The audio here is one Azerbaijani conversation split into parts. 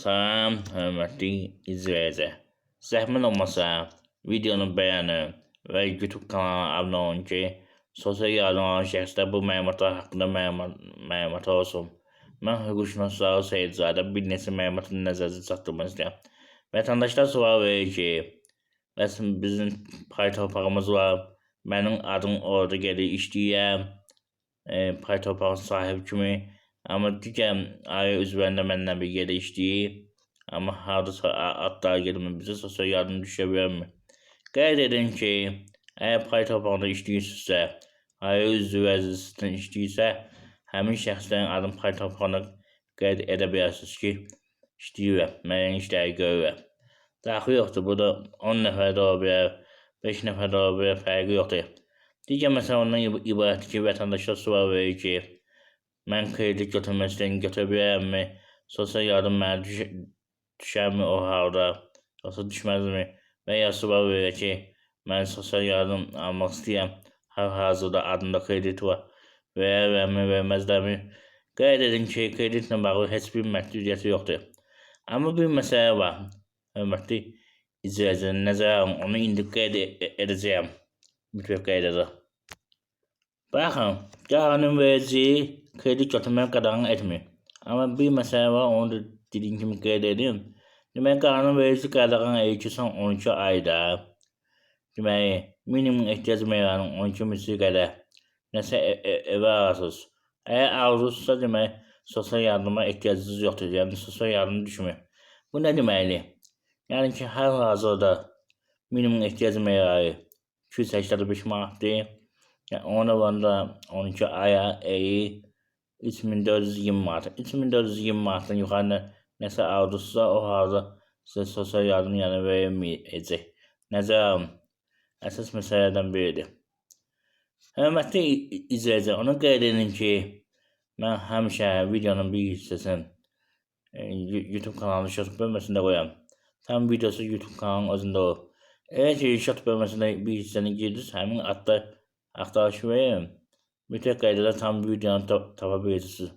Salam, hörmətli izləyicilər. Zəhmət olmasa videonu bəyənin və YouTube kanalına abunə olun ki, sosial yardım alan şəxslər bu məlumatlar haqqında məlumat olsun. Mən hüquqşünasları Seyidzadə bir neçə məlumatı nəzərinizə çatdırmaq istəyirəm. Vətəndaşlar sual verir ki, bizim pay torpağımız var, mənim adım orada gedir işləyəm, pay torpağın sahibi kimi. Amma digər ailə üzvlərində mənlə bir yerdə işləyir. Amma hardasa adlar gelmir, bizə sosial yardım düşə bilərmi? Qeyd edin ki, əgər pay torpağında işləyirsinizsə, ailə üzvü vəzifəsindən işləyirsə, həmin şəxslərin adını pay torpağında qeyd edə bilərsiniz ki, işləyirəm, müəyyən işləri görürəm. Daxil yoxdur, burada 10 nəfər də ola bilər, 5 nəfər də ola bilər, fərqi yoxdur. Digər məsələ ondan ibarətdir ki, vətəndaşlar sual verir ki, mən kredi götürmək istəyirəm, götürə bilərəmmi? Sosial yardım mənə düşərmi o halda? Yoxsa düşməzmi? Və ya sual verir ki, mən sosial yardım almaq istəyirəm, hal-hazırda adımda kredit var. Verərəmmi, verməzlərmi? Qeyd edin ki, kreditlə bağlı heç bir məhdudiyyəti yoxdur. Amma bir məsələ var. Hörmətli izləyicilər, nəzərə alın, onu indi qeyd edəcəyəm. Mütləq qeyd edin. Baxın, qanunverici kredi götürməyə qadağan etmir. Amma bir məsələ var, onu da dediyim kimi qeyd edin. Deməli, qanunverici qadağan edir ki, son 12 ayda deməli, minimum ehtiyac meyvənin 12 misli qədər nəsə evə alırsınız. Əgər alırsınızsa, deməli, sosial yardıma ehtiyacınız yoxdur, yəni sosial yardım düşmür. Bu nə deməkdir? Yəni ki, hal-hazırda minimum ehtiyac meyvəyi 285 manatdır. Yəni, ona varında 12 aya 3420 manat. 3420 manatdan yuxarı nəsə aldıqsa, o halda sizə sosial yardım yəni verilməyəcək. Nəzərə alın. Əsas məsələlərdən biridir. Hörmətli izləyicilər, onu qeyd edin ki, mən həmişə videonun bir hissəsini YouTube kanalının şot bölməsində qoyam. Tam videosu YouTube kanalının özündə olur. Eğer ki, şot bölməsində bir hissəni girdiniz, həmin adda axtarış verin. Mütləq qaydada tam bir videonu tapa bilirsiniz.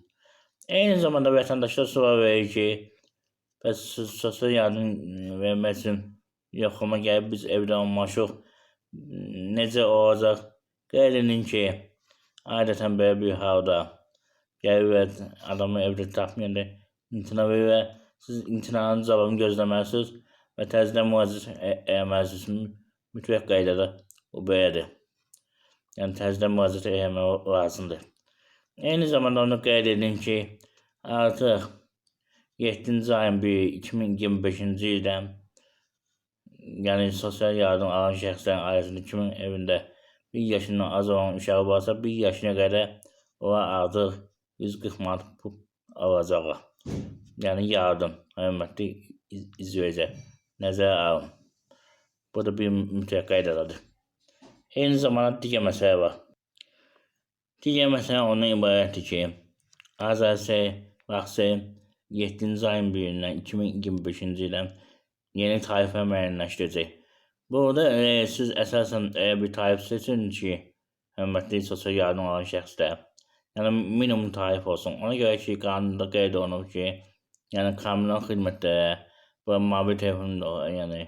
Eyni zamanda vətəndaşlar sual verir ki, bəs sosial yardım vermək üçün yoxlama gəlib biz evdə olmaşıq. Necə olacaq? Qeyd edin ki, adətən belə bir halda gəlirlər, adamı evdə tapmayanda imtina verirlər. Siz imtinanın cavabını gözləməlisiniz və təzədən müraciət etməlisiniz. Mütləq qaydada bu belədir. Yəni təzədən müraciət etmək lazımdır. Eyni zamanda onu qeyd edin ki, artıq 7-ci ayın 2025-ci ildən yəni sosial yardım alan şəxslərin ailəsində kimin evində 1 yaşından az olan uşağı varsa 1 yaşına qədər ola artıq 140 manat pul alacaq. Yəni yardım, hörmətli izləyicilər, nəzərə alın. Bu da bir mütləq qaydadadır. Eyni zamanda digər məsələ var. Digər məsələ ondan ibarətdir ki, Azərbaycan vaxtı 7-ci ayın 1-dən 2025-ci ildən yeni tarifə müəyyənləşdirəcək. Burada siz əsasən bir tarif seçin ki, hörmətli sosial yardım alan şəxslər, yəni minimum tarif olsun. Ona görə ki, qanunda qeyd olunub ki, yəni kommunal xidmətlərə və mobil telefonda yəni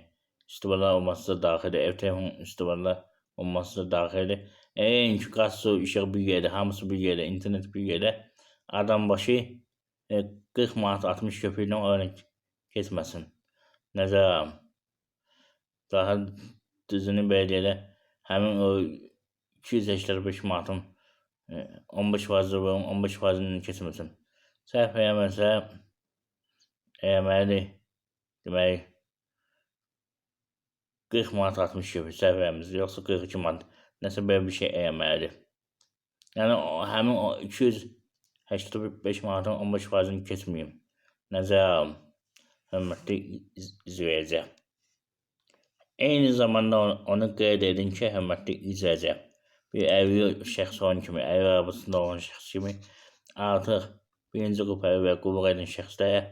istifadə olması da daxildir, ev telefonu istifadə olması da daxildir. Eyni ki, qaz, su, işıq bir yerdə, hamısı bir yerdə, internet bir yerdə, adam başı 40 manat 60 köpüklə öyrən keçməsin. Nəzərə alın. Daha düzünü belə deyələ, həmin o 285 manatın 15% verin, 15%-ni keçməsin. Səhv eləməsə, eləməlidir, deməli, 40 manat 60 köpük səhv eləməlidir, yoxsa 42 manat, nəsə belə bir şey eləməlidir. Yəni, həmin o 285 manatın 15%-ni keçməyim. Nəzərə alın, hörmətli izləyicilər. Eyni zamanda onu qeyd edin ki, hörmətli izləyicilər, bir evli şəxs olan kimi, ev arabasında olan şəxs kimi artıq birinci qrupaya və qulluq edən şəxslərə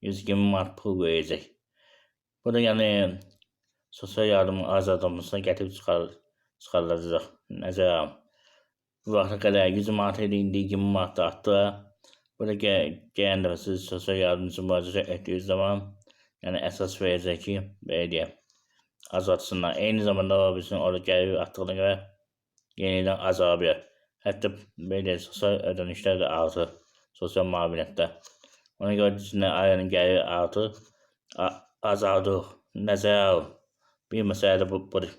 120 manat pul verəcək. Bu da yəni sosial yardımın azaldılmasına gətirib çıxarılacaq. Nəzərə alın. Bu vaxta qədər 100 manat idi, indi 20 manat da artdılar. Burada gelende siz sosyal yardımcı müracaat ettiğiniz zaman yani esas verecek ki belediye azaltsınlar. Aynı zamanda o bizim orada gelir arttığına göre yeniden azalıyor. Hatta belediye sosyal ödenişler de artır. Sosyal muavinette. Ona göre içinde ailenin geliri artır. Azaldır. Nəzərə al. Bir məsələ də budur.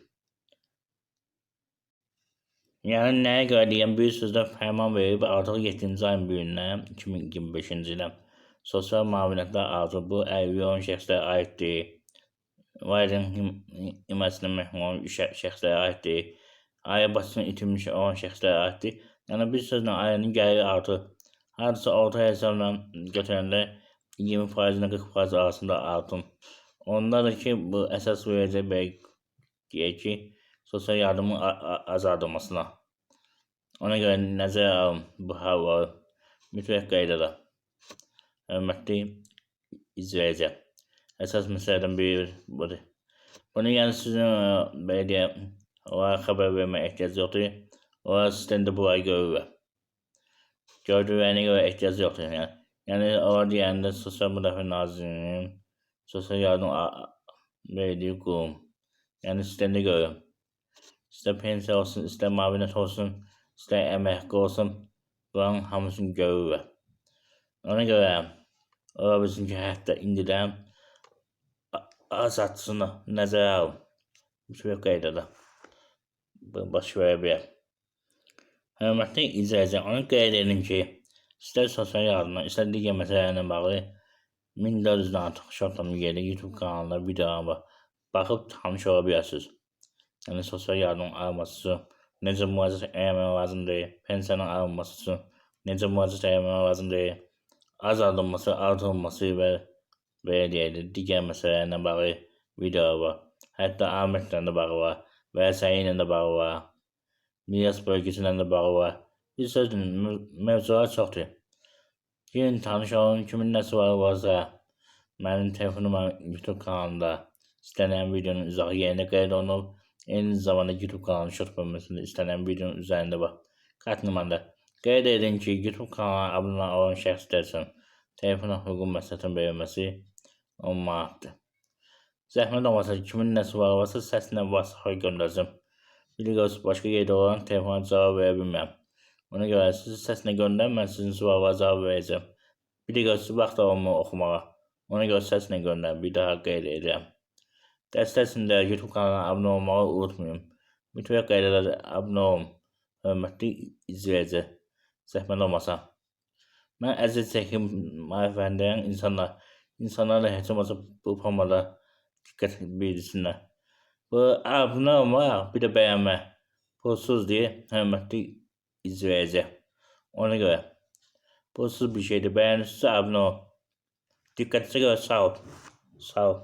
Yəni nəyə görə deyəm, bir sözdə fərman verib artıq 7-ci ayın 1-dən 2025-ci ildən sosial müavinətlər artır. Bu əlilliyi olan şəxslərə aid deyil. Valideyn himayəsində məhrum olan şəxslərə aid deyil. Ailə başçısını itirmiş olan şəxslərə aid deyil. Yəni bir sözlə ailənin gəliri artır. Hardasa orta hesabla götürəndə 20% ilə 40% arasında artım. Onda da ki bu əsas verəcək deyək ki sosyal yardımın azaldılmasına. Ona görə nəzərə alın bu halları mütləq qaydada. Hörmətli izləyicilər, əsas məsələdən biri budur. Bunu yəni sizin belediyə onlara xəbər verməyə ehtiyac yoxdur. Onlar sistemdə bu ay görürlər. Gördüklərinə görə ehtiyac yoxdur. Yəni orada deyəndə Sosial Müdafiə Nazirliyinin sosyal yardım verdiği kurum. Yani sistemde görüyorum. İster pensiya olsun, ister müavinət olsun, ister əmək olsun, bunların hamısını görürlər. Ona görə o bizimki hətta indidən azaltsını nəzərə alın. Mütləq qaydada baş verə bilər. Hörmətli izləyicilər, onu qeyd edin ki, istər sosial yardımla, istər digər məsələlərlə bağlı 1400'den artıq şortlanma yerdə YouTube kanalında videolar var. Baxıb tanış ola bilirsiniz. Yəni sosial yardım alması üçün necə müraciət etmək lazımdır, pensiyanın alınması üçün necə müraciət etmək lazımdır, azaldılması, artırılması və deyək digər məsələlərlə bağlı videolar var. Hətta amətlərlə də bağlı var, vəsailə ilə də bağlı var, miras bölgəsilə də bağlı var. Bir sözlə mövzular çoxdur. Gelin tanış olun, kimin nəsi varsa mənim telefonum YouTube kanalında istənilən videonun izahı yerində qeyd olunub. Eyni zamanda YouTube kanalının şort bölməsində istənilən videonun üzərində var. Qat nümayəndə qeyd edin ki, YouTube kanalına abunə olan şəxslər üçün telefon hüquq məsləhətin verilməsi 10 manatdır. Zəhmət olmasa kimin nəsi varsa səsinə WhatsApp göndərəcəm. Bilirsiniz, başqa yerdə olan telefona cavab verə bilməm. Ona görə sizi səsinə göndər, mən sizin sualıma cavab verəcəm. Bilirsiniz, vaxt olmur oxumağa. Ona görə səsinə göndər, bir daha qeyd edirəm. Dəstəsində YouTube kanalına abunə olmağı unutmayın. Mütləq qaydada abunə olun. Hörmətli izləyicilər, zəhmət olmasa. Mən əziz çəkim marifətləndirən insanlar da heç olmasa bu formada diqqət bildirsinlər. Bu abunə olmaq, bir də bəyənmək pulsuz deyə hörmətli izləyəcək. Ona görə pulsuz bir şeydir. Bəyənirsinizsə abunə ol. Diqqətinizə görə sağ ol. Sağ ol.